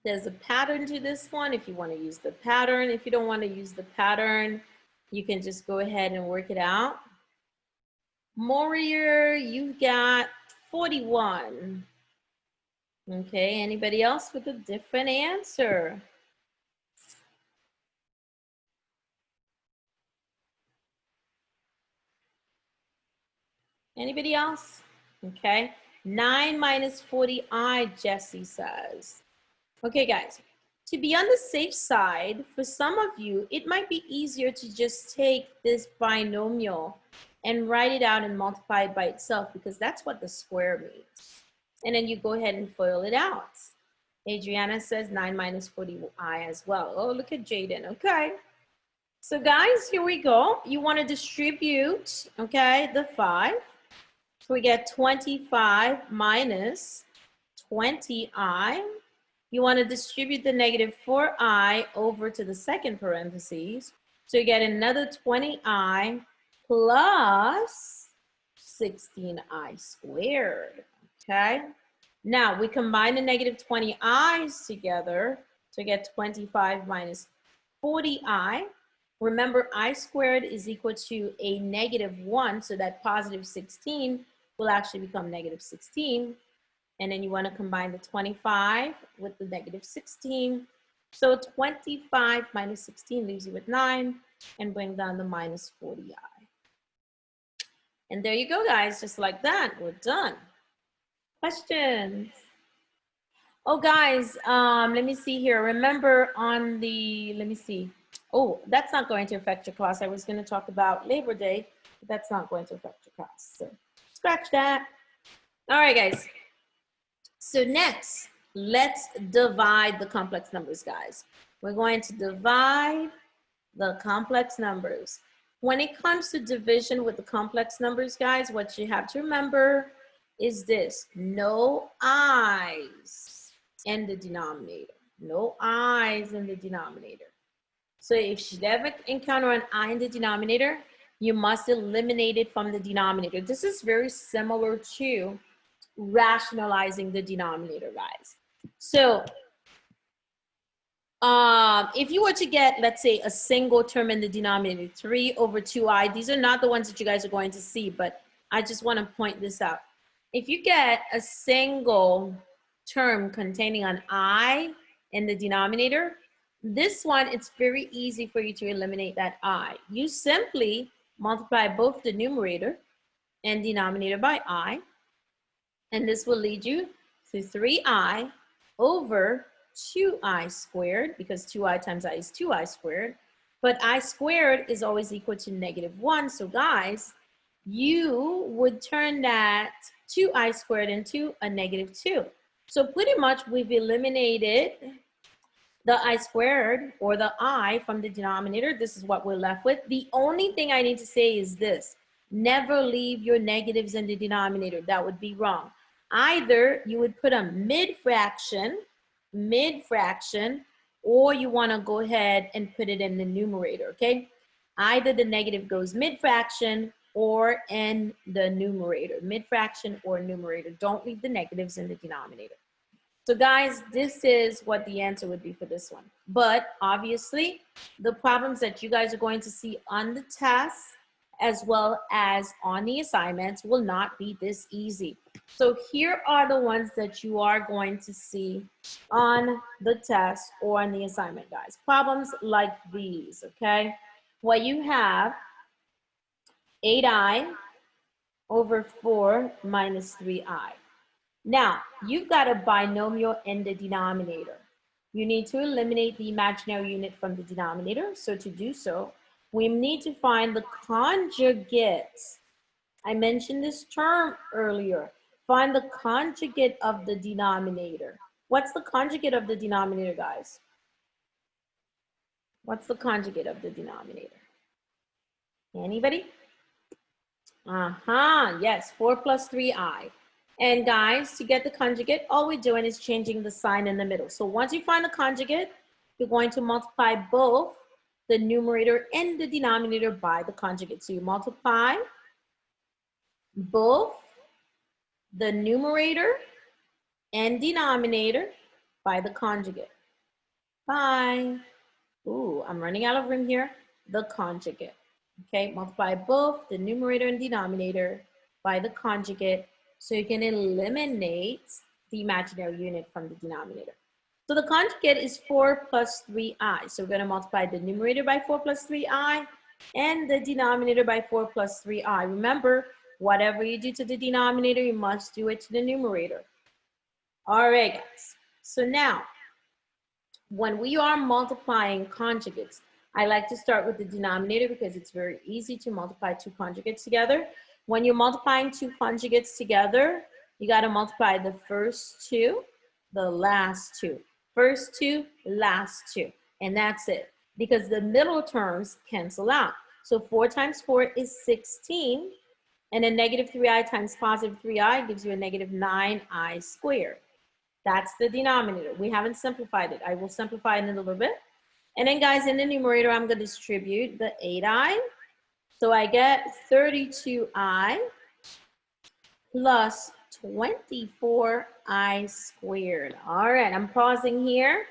There's a pattern to this one if you want to use the pattern. If you don't want to use the pattern, you can just go ahead and work it out. Morier, you've got 41. Okay, anybody else with a different answer? Anybody else? Okay, 9 minus 40i, Jesse says. Okay, guys, to be on the safe side, for some of you, it might be easier to just take this binomial and write it out and multiply it by itself, because that's what the square means. And then you go ahead and FOIL it out. Adriana says 9 minus 40i as well. Oh, look at Jaden. Okay. So guys, here we go. You want to distribute, okay, the 5. So we get 25 minus 20i. you want to distribute the negative 4i over to the second parentheses. So you get another 20i plus 16i squared, okay? Now we combine the negative 20i's together to get 25 minus 40i. Remember, I squared is equal to a negative 1, so that positive 16 will actually become negative 16. And then you want to combine the 25 with the negative 16. So 25 minus 16 leaves you with 9, and bring down the minus 40i. And there you go, guys. Just like that, we're done. Questions? Oh, guys, let me see here. Remember on the, let me see. Oh, that's not going to affect your class. I was going to talk about Labor Day, but that's not going to affect your class. So scratch that. All right, guys. So next, let's divide the complex numbers, guys. We're going to divide the complex numbers. When it comes to division with the complex numbers, guys, what you have to remember is this: no i's in the denominator. No i's in the denominator. So if you should ever encounter an I in the denominator, you must eliminate it from the denominator. This is very similar to rationalizing the denominator, guys. So if you were to get, let's say, a single term in the denominator, 3 over 2i, these are not the ones that you guys are going to see, but I just want to point this out. If you get a single term containing an I in the denominator, this one, it's very easy for you to eliminate that I. You simply multiply both the numerator and denominator by I, and this will lead you to 3i over 2i squared, because 2i times I is 2i squared, but I squared is always equal to negative 1. So guys, you would turn that 2i squared into a negative 2. So pretty much we've eliminated the I squared, or the I, from the denominator. This is what we're left with. The only thing I need to say is this: never leave your negatives in the denominator. That would be wrong. Either you would put a mid-fraction, or you want to go ahead and put it in the numerator, okay? Either the negative goes mid-fraction or in the numerator. Mid-fraction or numerator. Don't leave the negatives in the denominator. So guys, this is what the answer would be for this one. But obviously, the problems that you guys are going to see on the test, as well as on the assignments, will not be this easy. So here are the ones that you are going to see on the test or on the assignment, guys. Problems like these, okay? Well, you have 8i over 4 minus 3i. Now, you've got a binomial in the denominator. You need to eliminate the imaginary unit from the denominator. So to do so, we need to find the conjugate. I mentioned this term earlier. Find the conjugate of the denominator. What's the conjugate of the denominator, guys? What's the conjugate of the denominator? Anybody? Yes, 4 plus 3i. And guys, to get the conjugate, all we're doing is changing the sign in the middle. So once you find the conjugate, you're going to multiply both the numerator and the denominator by the conjugate. So you multiply both the numerator and denominator by the conjugate. Bye. Ooh, I'm running out of room here. The conjugate. Okay, multiply both the numerator and denominator by the conjugate, so you can eliminate the imaginary unit from the denominator. So the conjugate is 4 plus 3i. So we're going to multiply the numerator by 4 plus 3i and the denominator by 4 plus 3i. Remember, whatever you do to the denominator, you must do it to the numerator. All right, guys. So now, when we are multiplying conjugates, I like to start with the denominator because it's very easy to multiply two conjugates together. When you're multiplying two conjugates together, you got to multiply the first two, the last two. First two, last two. And that's it. Because the middle terms cancel out. So 4 times 4 is 16. And a negative 3i times positive 3i gives you a negative 9i squared. That's the denominator. We haven't simplified it. I will simplify it in a little bit. And then guys, in the numerator, I'm going to distribute the 8i. So I get 32i plus 24i squared. All right, I'm pausing here.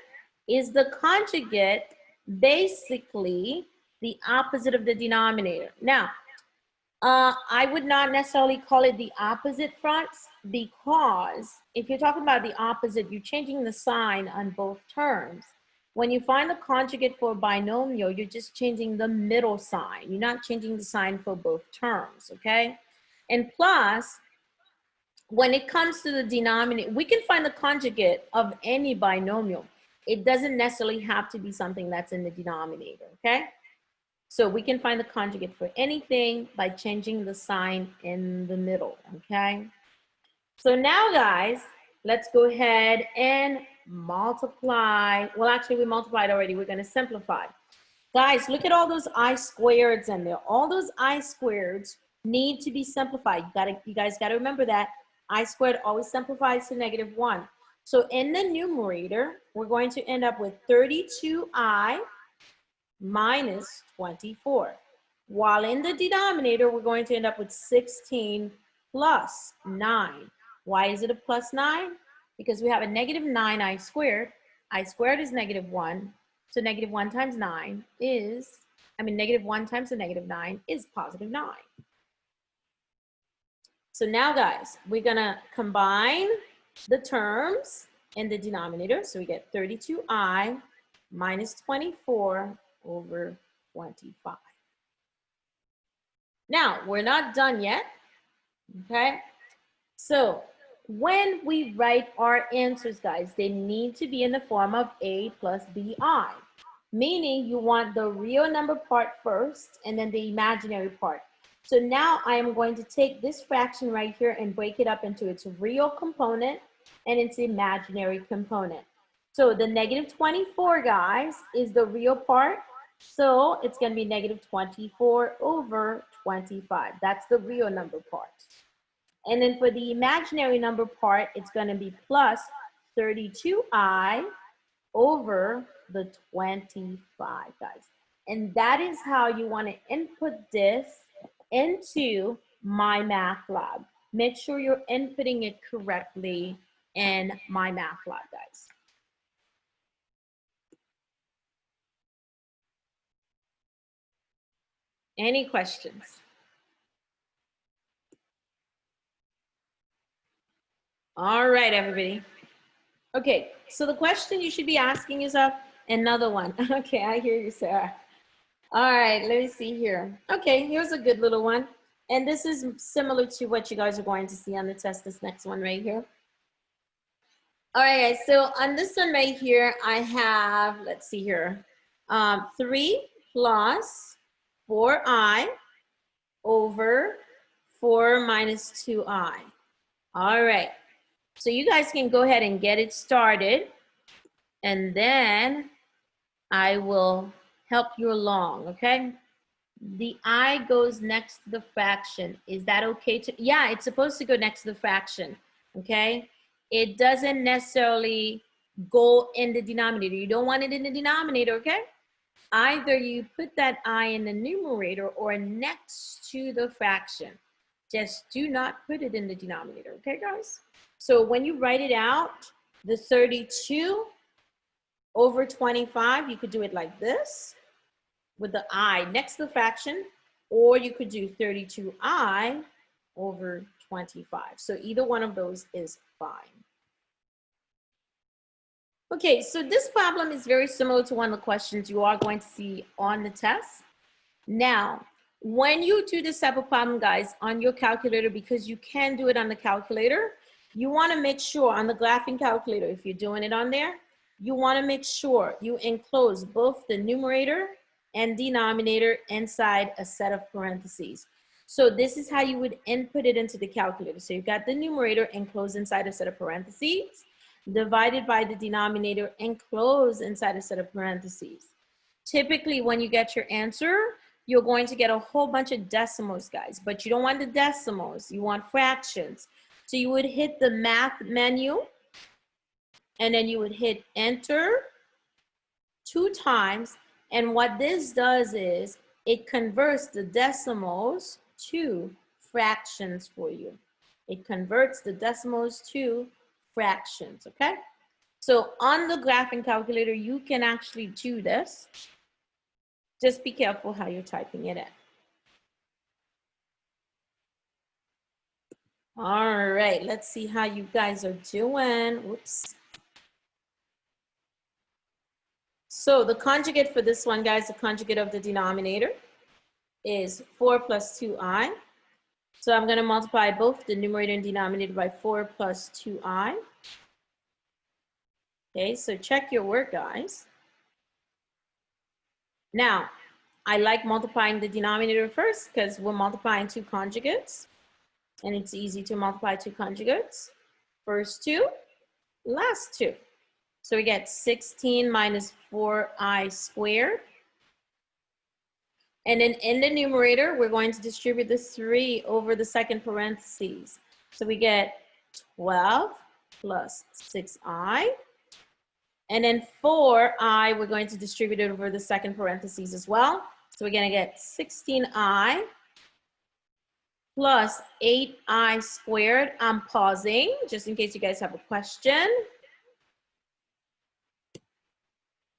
Is the conjugate basically the opposite of the denominator? Now, I would not necessarily call it the opposite fronts, because if you're talking about the opposite, you're changing the sign on both terms. When you find the conjugate for a binomial, you're just changing the middle sign. You're not changing the sign for both terms, okay? And plus, when it comes to the denominator, we can find the conjugate of any binomial. It doesn't necessarily have to be something that's in the denominator, okay? So we can find the conjugate for anything by changing the sign in the middle, okay? So now, guys, let's go ahead and multiply. Well, actually, we multiplied already. We're going to simplify. Guys, look at all those I squareds in there. All those I squareds need to be simplified. You guys got to remember that I squared always simplifies to -1. So in the numerator, we're going to end up with 32i minus 24. While in the denominator, we're going to end up with 16 plus 9. Why is it a plus 9? Because we have a -9i squared. I squared is -1. So -1 times 9 is, -1 times the -9 is +9. So now, guys, we're going to combine the terms in the denominator. So we get 32i minus 24 over 25. Now, we're not done yet, okay? So when we write our answers, guys, they need to be in the form of a plus bi, meaning you want the real number part first and then the imaginary part. So now I am going to take this fraction right here and break it up into its real component and its imaginary component. So the -24, guys, is the real part. So it's going to be -24 over 25. That's the real number part. And then for the imaginary number part, it's going to be plus 32i over the 25, guys. And that is how you want to input this into MyMathLab. Make sure you're inputting it correctly in MyMathLab, guys. Any questions? All right, everybody. Okay, so the question you should be asking yourself, another one. Okay, I hear you, Sarah. All right, let me see here. Okay, here's a good little one. And this is similar to what you guys are going to see on the test, this next one right here. All right, guys, so on this one right here, I have, let's see here, 3 plus 4i over 4 minus 2i. All right, so you guys can go ahead and get it started, and then I will help you along, okay? The I goes next to the fraction. Is that okay to, yeah, it's supposed to go next to the fraction, okay? It doesn't necessarily go in the denominator. You don't want it in the denominator, okay? Either you put that I in the numerator or next to the fraction. Just do not put it in the denominator, okay, guys? So when you write it out, the 32 over 25, you could do it like this with the I next to the fraction, or you could do 32i over 25. So either one of those is fine. Okay, so this problem is very similar to one of the questions you are going to see on the test. Now, when you do this type of problem, guys, on your calculator, because you can do it on the calculator, you want to make sure on the graphing calculator, if you're doing it on there, you want to make sure you enclose both the numerator and denominator inside a set of parentheses. So this is how you would input it into the calculator. So you've got the numerator enclosed inside a set of parentheses, divided by the denominator enclosed inside a set of parentheses. Typically, when you get your answer, you're going to get a whole bunch of decimals, guys, but you don't want the decimals, you want fractions. So you would hit the math menu, and then you would hit enter 2 times. And what this does is it converts the decimals to fractions for you. It converts the decimals to fractions, okay? So on the graphing calculator, you can actually do this. Just be careful how you're typing it in. All right, let's see how you guys are doing. Whoops. So the conjugate for this one, guys, the conjugate of the denominator is 4 plus 2i. So I'm going to multiply both the numerator and denominator by 4 plus 2i. Okay, so check your work, guys. Now, I like multiplying the denominator first because we're multiplying 2 conjugates. And it's easy to multiply 2 conjugates. First 2, last 2. So we get 16 minus 4i squared. And then in the numerator, we're going to distribute the 3 over the second parentheses. So we get 12 plus 6i. And then 4i, we're going to distribute it over the second parentheses as well. So we're going to get 16i plus 8i squared. I'm pausing just in case you guys have a question.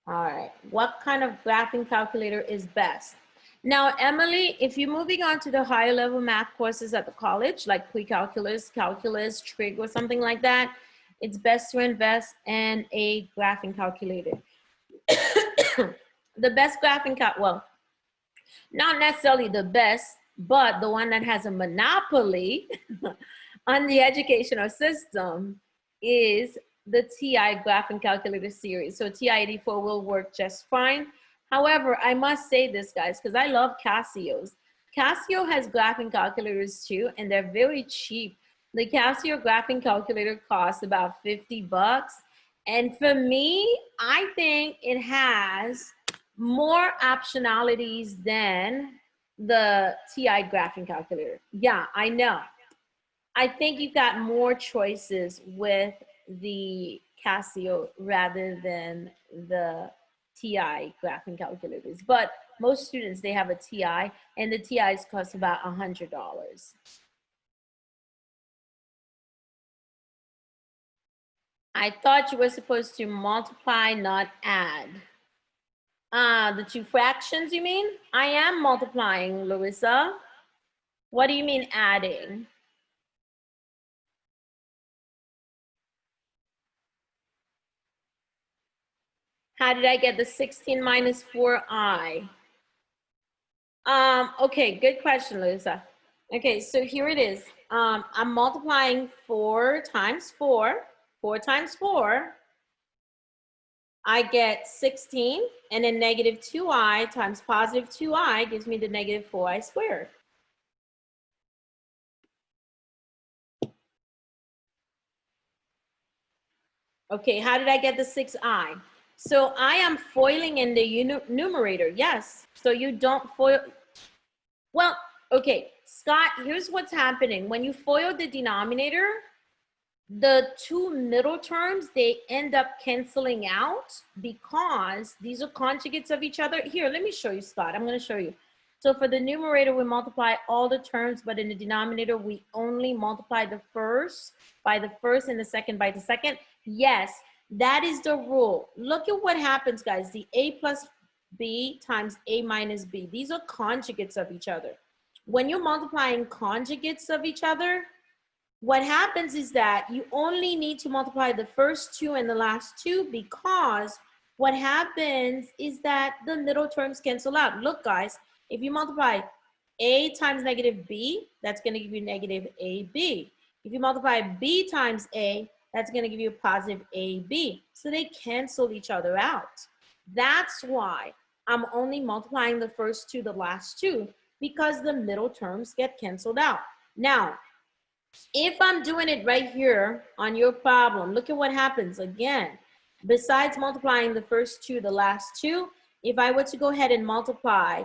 All right, what kind of graphing calculator is best? Now, Emily, if you're moving on to the higher level math courses at the college, like pre-calculus, calculus, trig, or something like that, it's best to invest in a graphing calculator. The best graphing well, not necessarily the best, but the one that has a monopoly on the educational system is the TI graphing calculator series. So TI-84 will work just fine. However, I must say this, guys, because I love Casio's. Casio has graphing calculators too, and they're very cheap. The Casio graphing calculator costs about 50 bucks. And for me, I think it has more optionalities than the TI graphing calculator. Yeah, I know. I think you've got more choices with the Casio rather than the TI graphing calculators. But most students, they have a TI, and the TIs cost about $100. I thought you were supposed to multiply, not add. The 2 fractions, you mean? I am multiplying, Larissa. What do you mean adding? How did I get the 16 minus 4i? Okay, good question, Larissa. Okay, so here it is. I'm multiplying 4 times 4. 4 times 4. I get 16, and then negative 2i times positive 2i gives me the negative 4i squared. Okay, how did I get the 6i? So I am foiling in the numerator, yes. So you don't foil. Well, okay, Scott, here's what's happening. When you foil the denominator, the 2 middle terms, they end up canceling out because these are conjugates of each other. Here, let me show you, Scott. I'm going to show you. So for the numerator, we multiply all the terms, but in the denominator, we only multiply the first by the first and the second by the second. Yes, that is the rule. Look at what happens, guys. The a plus b times a minus b. These are conjugates of each other. When you're multiplying conjugates of each other, what happens is that you only need to multiply the first 2 and the last 2, because what happens is that the middle terms cancel out. Look, guys, if you multiply a times negative b, that's going to give you negative ab. If you multiply b times a, that's going to give you a positive ab. So they cancel each other out. That's why I'm only multiplying the first 2, the last 2, because the middle terms get canceled out. Now, if I'm doing it right here on your problem, look at what happens again. Besides multiplying the first 2, the last 2, if I were to go ahead and multiply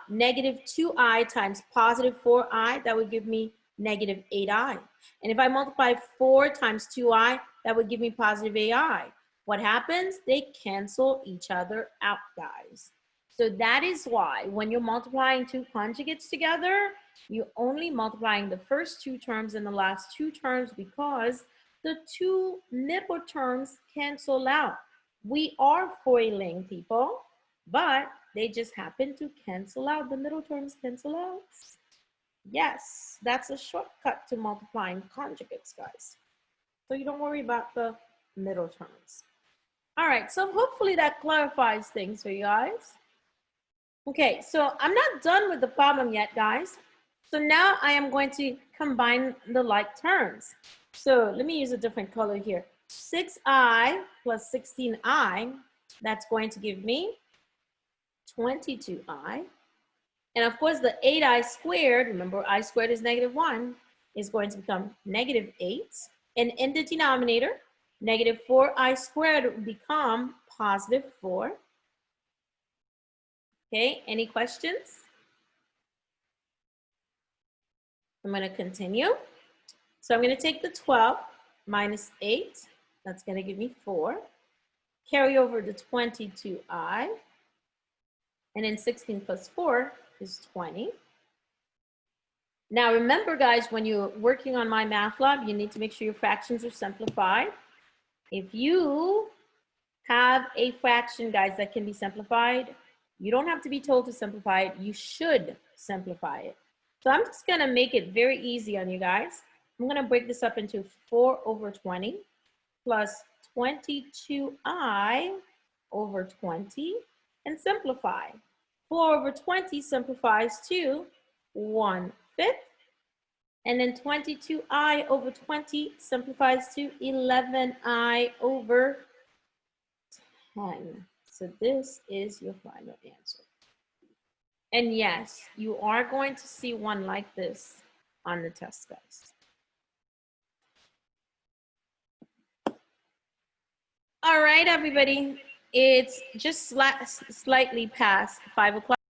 negative 2i times positive 4i, that would give me negative 8i. And if I multiply 4 times 2i, that would give me positive ai. What happens? They cancel each other out, guys. So that is why when you're multiplying two conjugates together, you're only multiplying the first two terms and the last two terms because the two middle terms cancel out. We are foiling, people, but they just happen to cancel out. The middle terms cancel out. Yes, that's a shortcut to multiplying conjugates, guys. So you don't worry about the middle terms. All right, so hopefully that clarifies things for you guys. Okay, so I'm not done with the problem yet, guys. So now I am going to combine the like terms. So let me use a different color here. 6i plus 16i, that's going to give me 22i. And of course, the 8i squared, remember I squared is negative 1, is going to become negative 8. And in the denominator, negative 4i squared will become positive 4. Okay, any questions? I'm going to continue. So I'm going to take the 12 minus 8. That's going to give me 4. Carry over the 22i. And then 16 plus 4 is 20. Now remember, guys, when you're working on My Math Lab, you need to make sure your fractions are simplified. If you have a fraction, guys, that can be simplified, you don't have to be told to simplify it. You should simplify it. So I'm just going to make it very easy on you guys. I'm going to break this up into 4 over 20 plus 22i over 20 and simplify. 4 over 20 simplifies to 1/5. And then 22i over 20 simplifies to 11i over 10. So this is your final answer. And yes, you are going to see one like this on the test, guys. All right, everybody. It's just slightly past 5 o'clock.